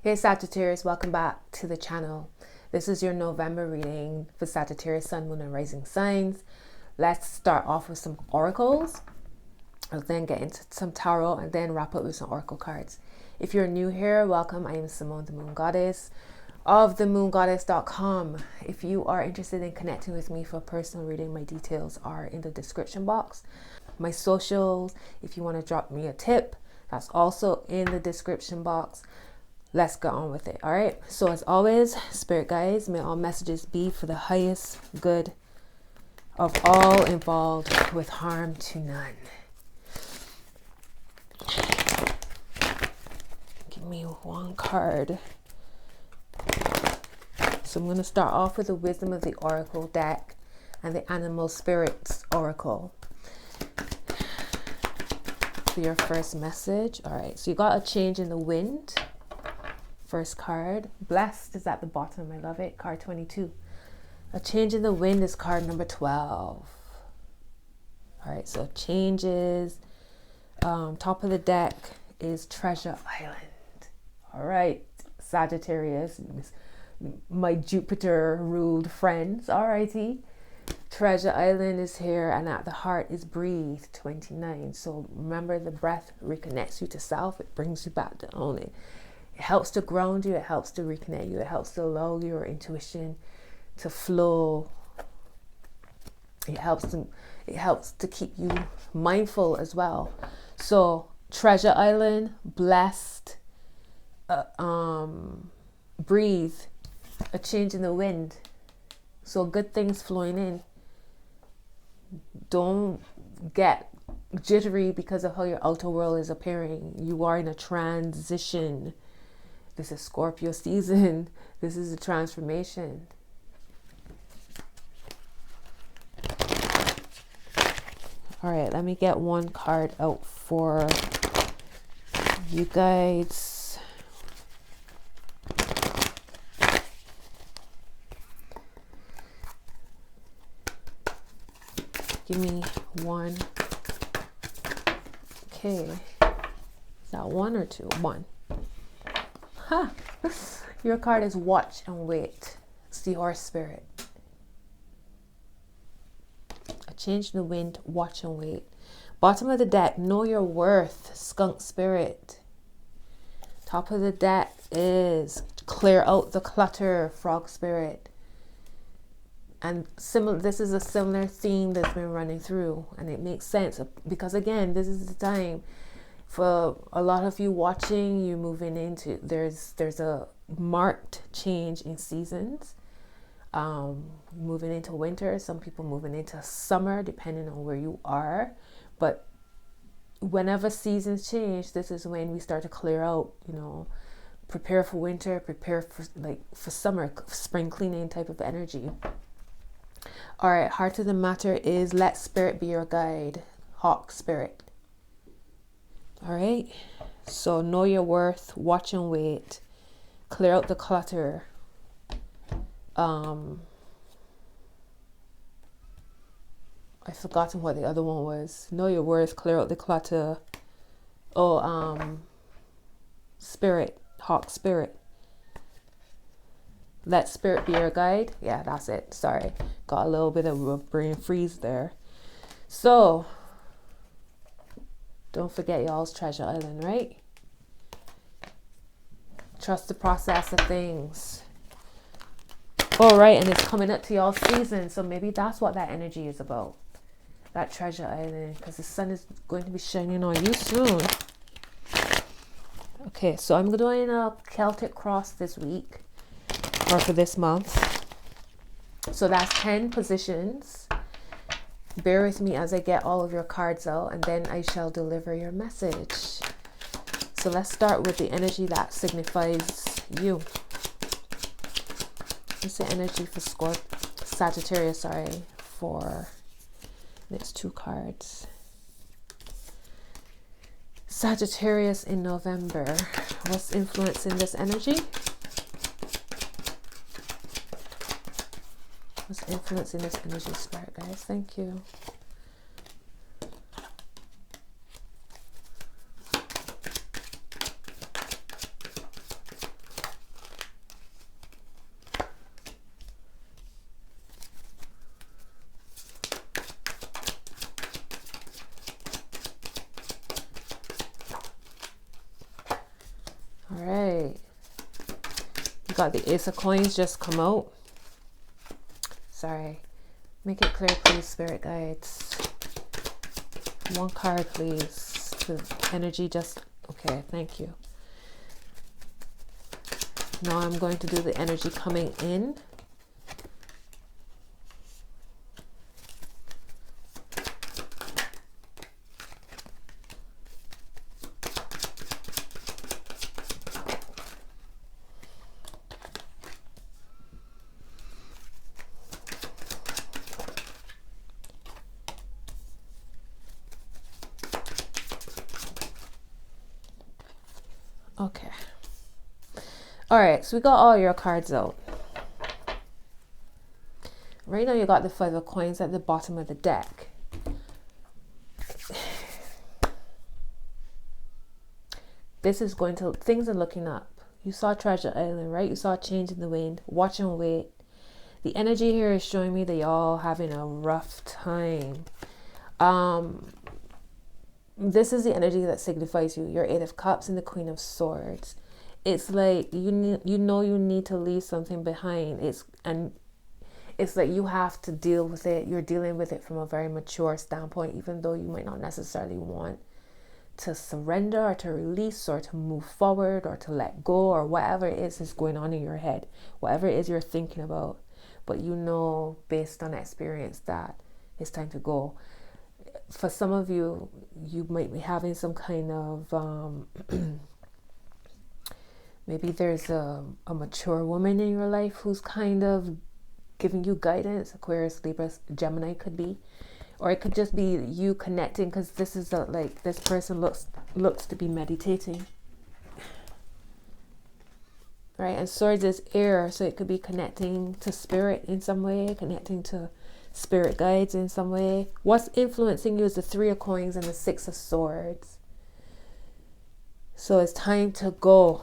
Hey Sagittarius, welcome back to the channel. This is your November reading for Sagittarius, Sun, Moon, and Rising signs. Let's start off with some oracles. I'll then get into some tarot and then wrap up with some oracle cards. If you're new here, welcome. I am Simone, the Moon Goddess of themoongoddess.com. If you are interested in connecting with me for a personal reading, my details are in the description box. My socials, if you want to drop me a tip, that's also in the description box. Let's get on with it. All right. So as always, spirit guides, may all messages be for the highest good of all involved, with harm to none. Give me one card. So I'm going to start off with the Wisdom of the Oracle deck and the Animal Spirits Oracle for your first message. All right. So you got a change in the wind. First card. Blessed is at the bottom. I love it. Card 22. A change in the wind is card number 12. All right. So changes. Top of the deck is Treasure Island. All right. Sagittarius. My Jupiter ruled friends. All righty. Treasure Island is here, and at the heart is Breathe 29. So remember, the breath reconnects you to self. It brings you back to own it. It helps to ground you. It helps to reconnect you. It helps to allow your intuition to flow. It helps to keep you mindful as well. So Treasure Island, blessed, breathe, a change in the wind. So good things flowing in. Don't get jittery because of how your outer world is appearing. You are in a transition. This is Scorpio season. This is a transformation. All right, let me get one card out for you guys. Give me one. Okay. Is that one or two? One. Huh. Your card is Watch and Wait. It's the Horse Spirit. A change in the wind, watch and wait. Bottom of the deck, Know Your Worth, Skunk Spirit. Top of the deck is Clear Out the Clutter, Frog Spirit. And this is a similar theme that's been running through, and it makes sense because, again, this is the time for a lot of you watching. You moving into there's a marked change in seasons. Moving into winter, some people moving into summer, depending on where you are. But whenever seasons change, this is when we start to clear out. Prepare for winter, prepare for summer, spring cleaning type of energy. All right, heart of the matter is Let Spirit Be Your Guide, Hawk Spirit. All right, so Know Your Worth, Watch and Wait, Clear Out the Clutter. I've forgotten what the other one was. Know Your Worth, Clear Out the Clutter. Spirit, Hawk Spirit. Let Spirit Be Your Guide. Yeah, that's it. Sorry, got a little bit of a brain freeze there. So don't forget y'all's Treasure Island, right? Trust the process of things. All right, and it's coming up to y'all season, so maybe that's what that energy is about. That Treasure Island, because the sun is going to be shining on you soon. Okay, so I'm doing a Celtic cross this week, or for this month. So that's 10 positions. Bear with me as I get all of your cards out, and then I shall deliver your message. So let's start with the energy that signifies you. What's the energy for Sagittarius, for next two cards? Sagittarius in November. What's influencing this energy? What's influencing this energy, Spirit guys? Thank you. All right. You got the Ace of Coins just come out. Sorry. Make it clear, please, Spirit Guides. One card, please. The energy just... Okay, thank you. Now I'm going to do the energy coming in. Okay. All right, so we got all your cards out. Right now you got the Five of Coins at the bottom of the deck. This is going to, things are looking up. You saw Treasure Island, right? You saw a change in the wind. Watch and wait. The energy here is showing me that y'all having a rough time. This is the energy that signifies you. Your Eight of Cups and the Queen of Swords. It's like you need to leave something behind. It's like you have to deal with it. You're dealing with it from a very mature standpoint, even though you might not necessarily want to surrender or to release or to move forward or to let go or whatever it is going on in your head, whatever it is you're thinking about. But you know, based on experience, that it's time to go. For some of you, you might be having some kind of, maybe there's a mature woman in your life who's kind of giving you guidance. Aquarius, Libra, Gemini could be. Or it could just be you connecting, because this is like this person looks to be meditating. Right? And Swords is air, so it could be connecting to spirit in some way, connecting to spirit guides in some way. What's influencing you is the Three of Coins and the Six of Swords. So it's time to go.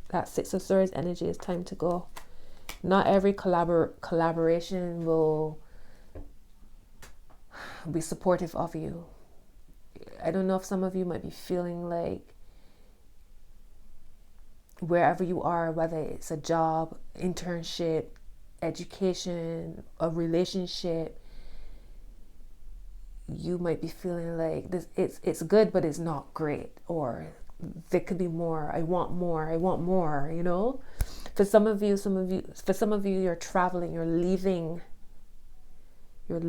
That Six of Swords energy is time to go. Not every collaboration will be supportive of you. I don't know if some of you might be feeling like wherever you are, whether it's a job, internship, education, a relationship, you might be feeling like this, it's good, but it's not great, or there could be more. I want more, you know? For some of you, you're traveling, you're leaving, you're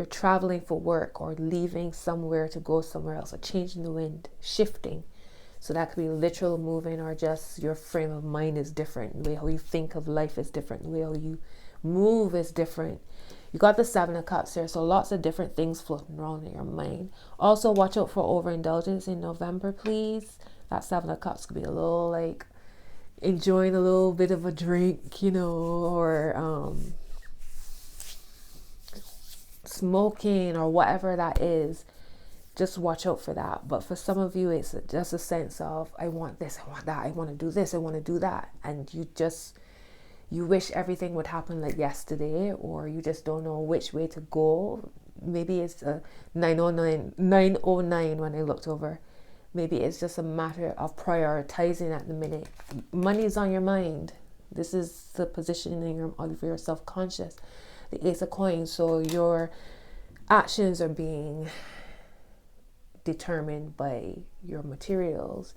traveling for work or leaving somewhere to go somewhere else, or changing the wind, shifting. So that could be literal moving, or just your frame of mind is different. The way how you think of life is different. The way how you move is different. You got the Seven of Cups here, so lots of different things floating around in your mind. Also, watch out for overindulgence in November, please. That Seven of Cups could be a little like enjoying a little bit of a drink, you know, or smoking or whatever that is. Just watch out for that. But for some of you, it's just a sense of, I want this, I want that, I want to do this, I want to do that. And you wish everything would happen like yesterday, or you just don't know which way to go. Maybe it's a 909 when I looked over. Maybe it's just a matter of prioritizing at the minute. Money's on your mind. This is the positioning of your self-conscious. The Ace of Coins. So your actions are being determined by your materials,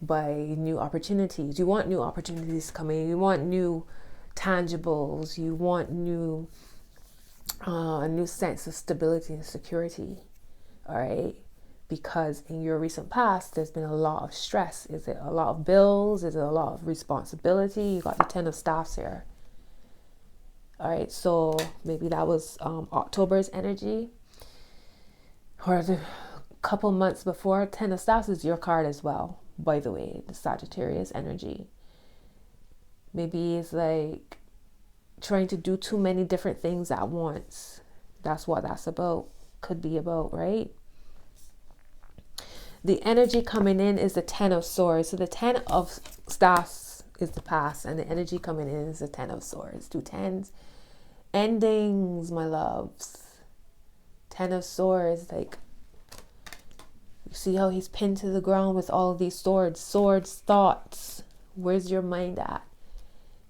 by new opportunities. You want new opportunities coming. You want new tangibles. You want a new sense of stability and security. All right. Because in your recent past, there's been a lot of stress. Is it a lot of bills? Is it a lot of responsibility? You got the Ten of Staffs here. All right, so maybe that was October's energy, or the couple months before. Ten of Staffs is your card as well, by the way, the Sagittarius energy. Maybe it's like trying to do too many different things at once. That's what that's about, could be about, right? The energy coming in is the Ten of Swords. So the Ten of Staffs is the past, and the energy coming in is the Ten of Swords. Two tens. Endings, my loves. Ten of Swords, like See how he's pinned to the ground with all of these swords. Swords, thoughts. Where's your mind at?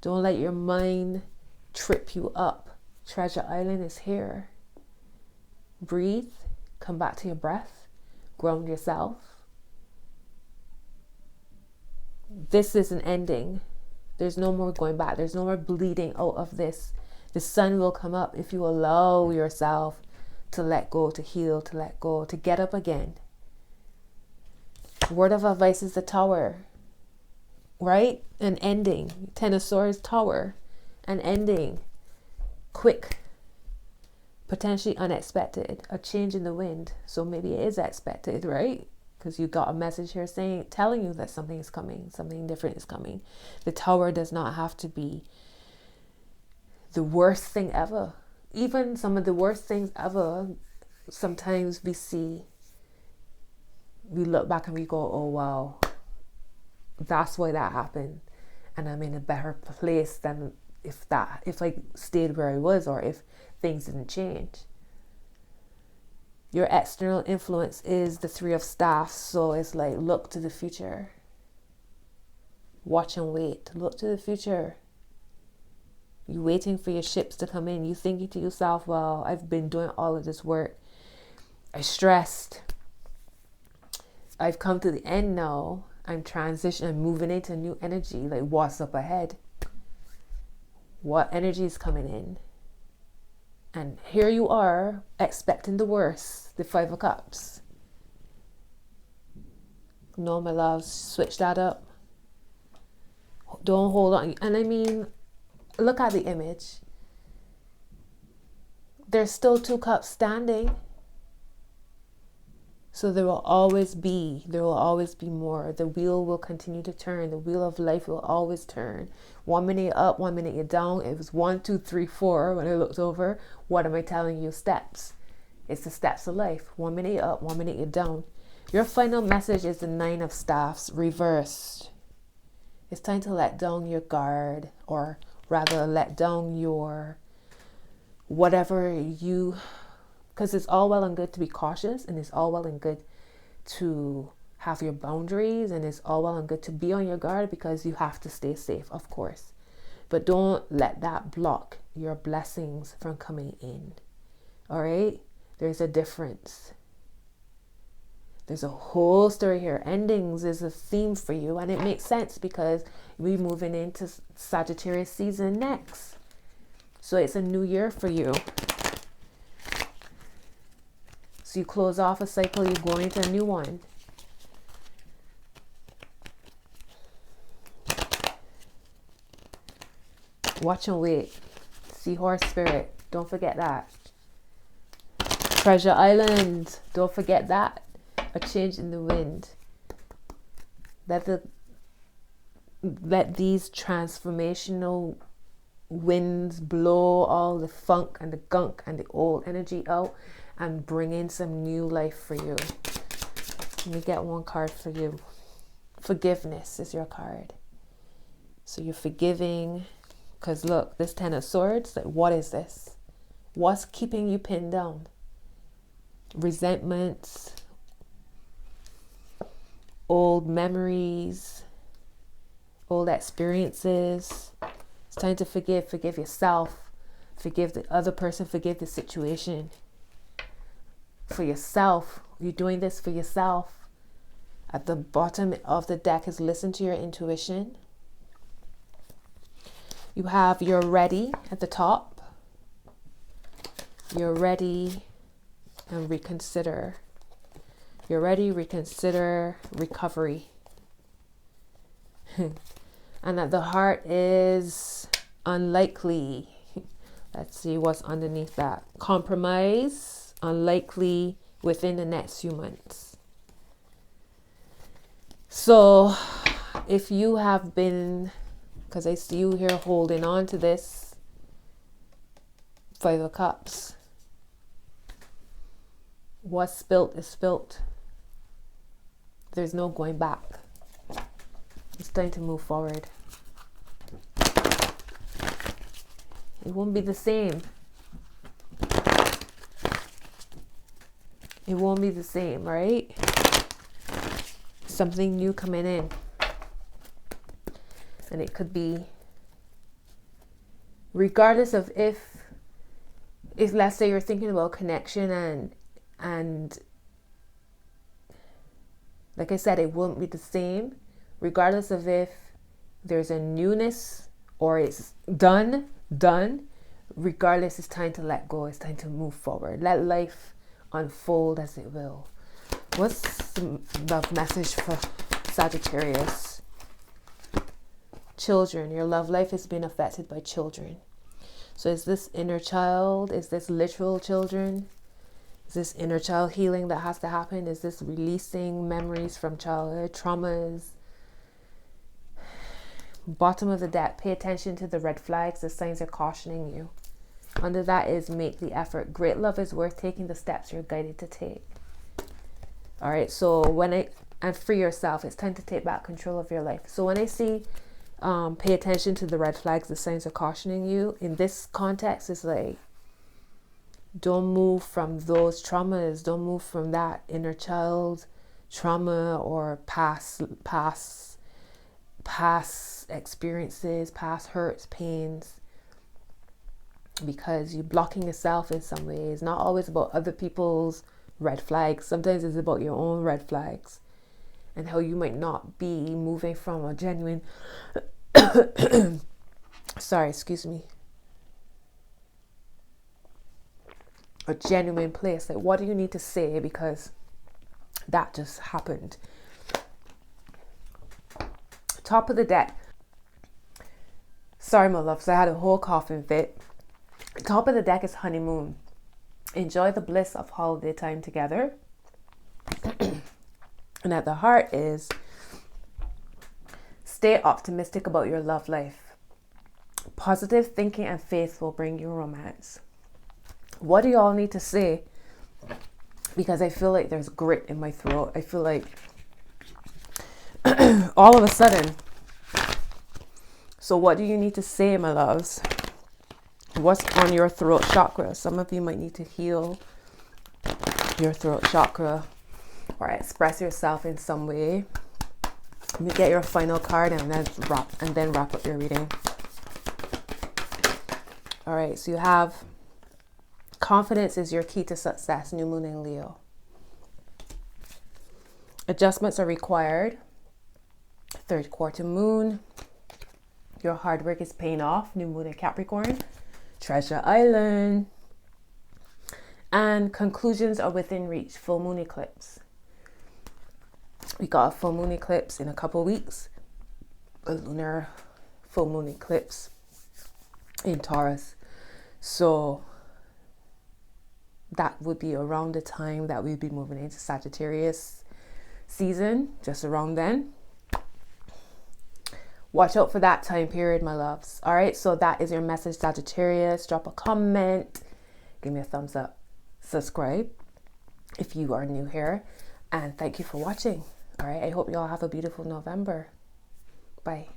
Don't let your mind trip you up. Treasure Island is here. Breathe. Come back to your breath. Ground yourself. This is an ending. There's no more going back. There's no more bleeding out of this. The sun will come up if you allow yourself to let go, to heal, to let go, to get up again. Word of advice is the Tower, right? An ending. Ten of Swords, Tower. An ending. Quick. Potentially unexpected. A change in the wind. So maybe it is expected, right? Because you got a message here telling you that something is coming. Something different is coming. The Tower does not have to be the worst thing ever. Even some of the worst things ever, sometimes we look back and we go, oh wow, that's why that happened, and I'm in a better place than if I stayed where I was, or if things didn't change. Your external influence is the Three of Staffs, so it's like, look to the future. Watch and wait. Look to the future. You waiting for your ships to come in. You thinking to yourself, well, I've been doing all of this work. I stressed. I've come to the end now. I'm transitioning. I'm moving into new energy. Like, what's up ahead? What energy is coming in? And here you are, expecting the worst. The Five of Cups. No, my loves, switch that up. Don't hold on. And I mean, look at the image. There's still 2 cups standing. So there will always be more. The wheel will continue to turn. The wheel of life will always turn. 1 minute up, 1 minute you're down. It was 1, 2, 3, 4 when I looked over. What am I telling you? Steps. It's the steps of life. 1 minute you're up, 1 minute you're down. Your final message is the Nine of Staffs reversed. It's time to let down your guard, or rather let down your whatever you, because it's all well and good to be cautious, and it's all well and good to have your boundaries, and it's all well and good to be on your guard because you have to stay safe, of course. But don't let that block your blessings from coming in. All right? There's a difference. There's a whole story here. Endings is a theme for you, and it makes sense because we're moving into Sagittarius season next. So it's a new year for you. So you close off a cycle, you go into a new one. Watch and wait. Seahorse spirit. Don't forget that. Treasure Island. Don't forget that. A change in the wind. Let these transformational winds blow all the funk and the gunk and the old energy out and bring in some new life for you. Let me get one card for you. Forgiveness is your card. So you're forgiving. Because look, this Ten of Swords, like, what is this? What's keeping you pinned down? Resentments, old memories, old experiences. It's time to forgive. Forgive yourself. Forgive the other person. Forgive the situation. For yourself. You're doing this for yourself. At the bottom of the deck is listen to your intuition. You have you're ready at the top. You're ready and reconsider. You're ready, reconsider, recovery. And at the heart is unlikely. Let's see what's underneath that. Compromise, unlikely within the next few months. So if you have been, because I see you here holding on to this Five of Cups. What's spilt is spilt. There's no going back. It's time to move forward. It won't be the same. It won't be the same, right? something new coming in. And it could be, regardless of if let's say you're thinking about connection, and like I said, it won't be the same, regardless of if there's a newness or it's done, regardless, it's time to let go. It's time to move forward. Let life unfold as it will. What's the love message for Sagittarius? Children. Your love life is being affected by children. So is this inner child? Is this literal children? Is this inner child healing that has to happen? Is this releasing memories from childhood, traumas? Bottom of the deck, pay attention to the red flags. The signs are cautioning you. Under that is make the effort. Great love is worth taking the steps you're guided to take. All right, so and free yourself. It's time to take back control of your life. So when I see pay attention to the red flags, the signs are cautioning you, in this context, it's like, don't move from those traumas. Don't move from that inner child trauma or past experiences, past hurts, pains, because you're blocking yourself in some ways. It's not always about other people's red flags. Sometimes it's about your own red flags and how you might not be moving from a genuine a genuine place. Like, what do you need to say because that just happened? Top of the deck. Sorry, my loves, I had a whole coughing fit. Top of the deck is honeymoon. Enjoy the bliss of holiday time together. And at the heart is stay optimistic about your love life. Positive thinking and faith will bring you romance. What do you all need to say? Because I feel like there's grit in my throat. I feel like all of a sudden. So what do you need to say, my loves? What's on your throat chakra? Some of you might need to heal your throat chakra or express yourself in some way. Let me get your final card and then wrap up your reading. All right, so you have confidence is your key to success, new moon in Leo. Adjustments are required. Third quarter moon. Your hard work is paying off, new moon in Capricorn. Treasure Island. And conclusions are within reach, full moon eclipse. We got a full moon eclipse in a couple weeks. A lunar full moon eclipse in Taurus. So that would be around the time that we'd be moving into Sagittarius season, just around then. Watch out for that time period, my loves. All right, so that is your message, Sagittarius. Drop a comment, give me a thumbs up, subscribe if you are new here, and thank you for watching. All right, I hope you all have a beautiful November. Bye.